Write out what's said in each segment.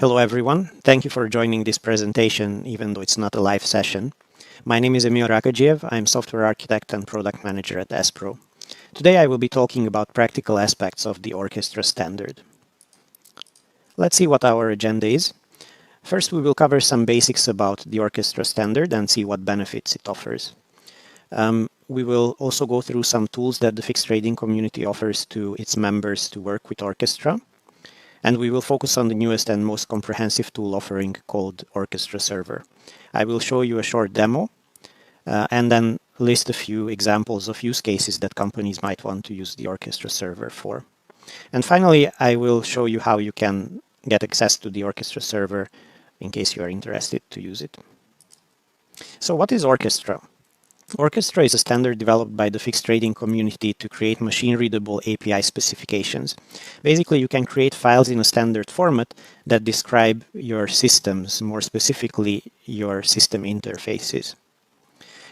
Hello everyone, thank you for joining this presentation even though it's not a live session. My name is Emil Rakadziev, I'm software architect and product manager at Espro. Today I will be talking about practical aspects of the Orchestra standard. Let's see what our agenda is. First we will cover some basics about the Orchestra standard and see what benefits it offers. We will also go through some tools that the fixed trading community offers to its members to work with Orchestra. And we will focus on the newest and most comprehensive tool offering called Orchestra Server. I will show you a short demo and then list a few examples of use cases that companies might want to use the Orchestra Server for. And finally, I will show you how you can get access to the Orchestra Server in case you are interested to use it. So what is Orchestra? Orchestra is a standard developed by the fixed trading community to create machine-readable API specifications. Basically, you can create files in a standard format that describe your systems, more specifically your system interfaces.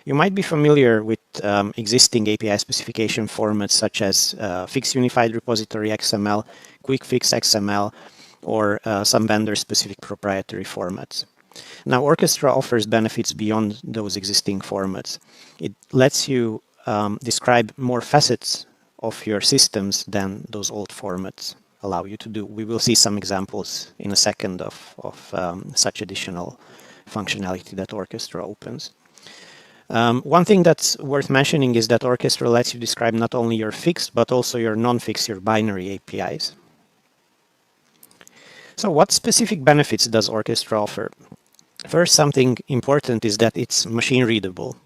You might be familiar with existing API specification formats such as Fix Unified Repository XML, Quick Fix XML, or some vendor-specific proprietary formats. Now, Orchestra offers benefits beyond those existing formats. It lets you describe more facets of your systems than those old formats allow you to do. We will see some examples in a second of such additional functionality that Orchestra opens. One thing that's worth mentioning is that Orchestra lets you describe not only your fixed, but also your non-fixed, your binary APIs. So what specific benefits does Orchestra offer? First, something important is that it's machine readable.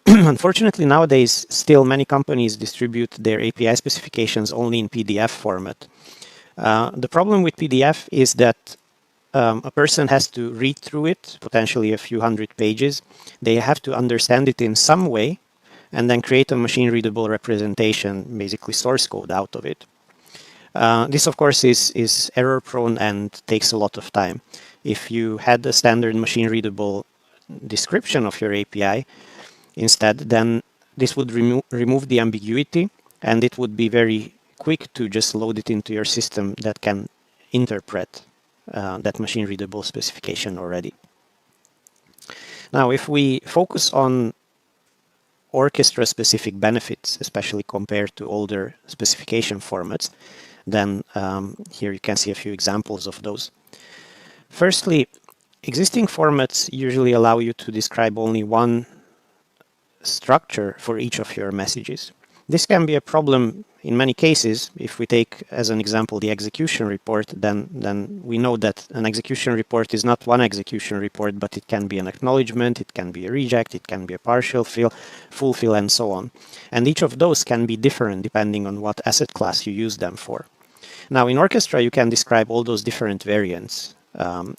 Unfortunately, nowadays, still many companies distribute their API specifications only in PDF format. The problem with PDF is that a person has to read through it, potentially a few hundred pages. They have to understand it in some way and then create a machine readable representation, basically source code out of it. This, of course, is error prone and takes a lot of time. If you had a standard machine-readable description of your API instead, then this would remove the ambiguity, and it would be very quick to just load it into your system that can interpret that machine-readable specification already. Now, if we focus on Orchestra-specific benefits, especially compared to older specification formats, then here you can see a few examples of those. Firstly, existing formats usually allow you to describe only one structure for each of your messages. This can be a problem in many cases. If we take as an example the execution report, then we know that an execution report is not one execution report, but it can be an acknowledgement, it can be a reject, it can be a partial fill, full fill, and so on. And each of those can be different depending on what asset class you use them for. Now, in Orchestra, you can describe all those different variants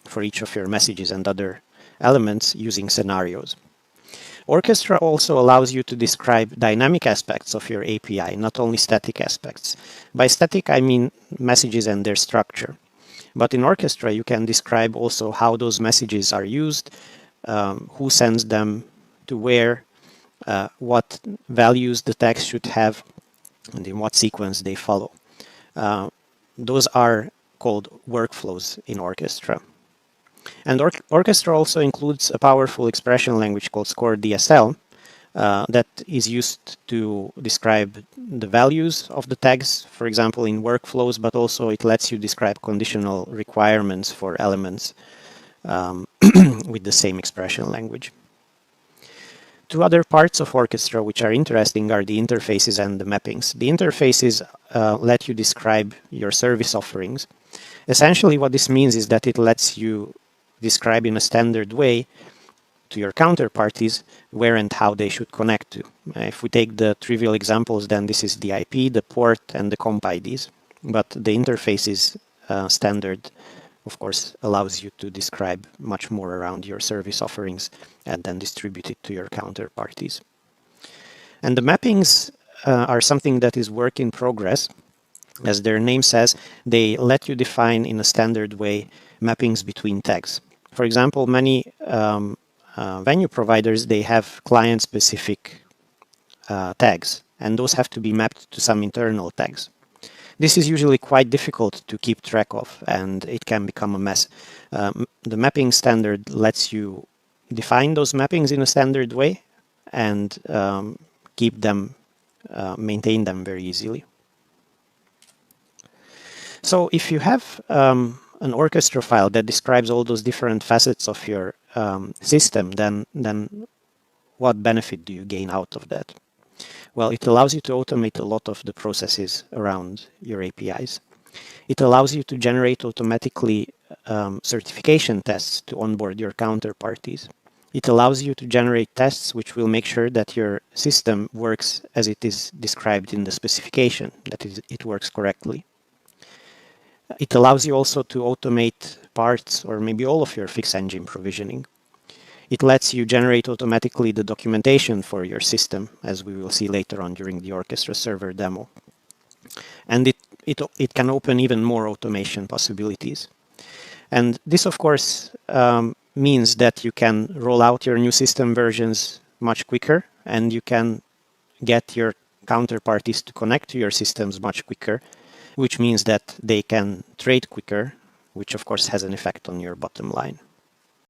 for each of your messages and other elements using scenarios. Orchestra also allows you to describe dynamic aspects of your API, not only static aspects. By static, I mean messages and their structure. But in Orchestra, you can describe also how those messages are used, who sends them to where, what values the text should have, and in what sequence they follow. Those are called workflows in Orchestra. And Orchestra also includes a powerful expression language called Score DSL that is used to describe the values of the tags, for example, in workflows, but also it lets you describe conditional requirements for elements with the same expression language. Two other parts of Orchestra which are interesting are the interfaces and the mappings. The interfaces let you describe your service offerings. Essentially, what this means is that it lets you describe in a standard way to your counterparties where and how they should connect to. If we take the trivial examples, then this is the IP, the port, and the comp IDs. But the interfaces standard, of course, allows you to describe much more around your service offerings and then distribute it to your counterparties. And the mappings are something that is work in progress. As their name says, they let you define in a standard way mappings between tags. For example, many venue providers, they have client-specific tags, and those have to be mapped to some internal tags. This is usually quite difficult to keep track of, and it can become a mess. The mapping standard lets you define those mappings in a standard way and keep them, maintain them very easily. So if you have an orchestra file that describes all those different facets of your system, then what benefit do you gain out of that? Well, it allows you to automate a lot of the processes around your APIs. It allows you to generate automatically certification tests to onboard your counterparties. It allows you to generate tests which will make sure that your system works as it is described in the specification, that is, it works correctly. It allows you also to automate parts or maybe all of your fixed engine provisioning. It lets you generate automatically the documentation for your system, as we will see later on during the Orchestra server demo. And it can open even more automation possibilities. And this, of course, means that you can roll out your new system versions much quicker, and you can get your counterparties to connect to your systems much quicker, which means that they can trade quicker, which of course has an effect on your bottom line.